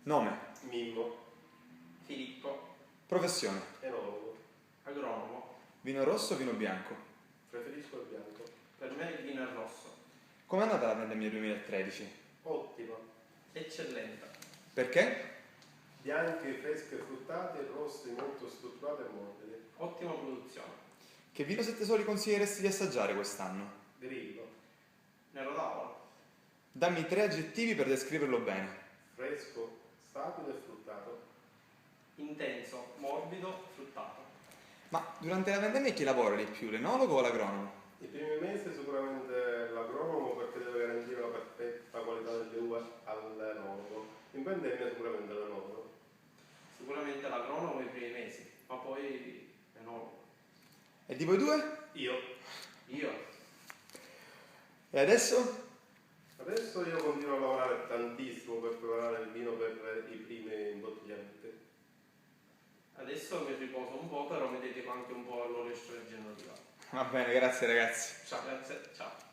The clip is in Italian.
Nome, Mimmo. Filippo. professione, Enologo. Agronomo. vino rosso o vino bianco? Preferisco il bianco. Per me il vino è rosso. Com'è andata la pandemia 2013? Ottima. Eccellente. Perché? Bianchi, freschi e fruttati, rossi molto strutturati e morbidi. Ottima produzione. Che vino Sette Soli consiglieresti di assaggiare quest'anno? Grillo. Nero d'Avola. Dammi 3 aggettivi per descriverlo bene. Fresco, stabile e fruttato. Intenso, morbido, fruttato. Ma durante la pandemia chi lavora di più, l'enologo o l'agronomo? I primi mesi sicuramente l'agronomo perché deve garantire la perfetta qualità delle uve all'enologo. In pandemia sicuramente l'enologo. Sicuramente l'agronomo i primi mesi, ma poi l'enologo. E di voi due? Io. Io. E adesso? Adesso io continuo a lavorare tantissimo per preparare il vino per i primi imbottigliamenti. Adesso mi riposo un po', però mi dedico anche un po' all'olio extragenerativo. Va bene, grazie ragazzi. Ciao. Grazie, ciao.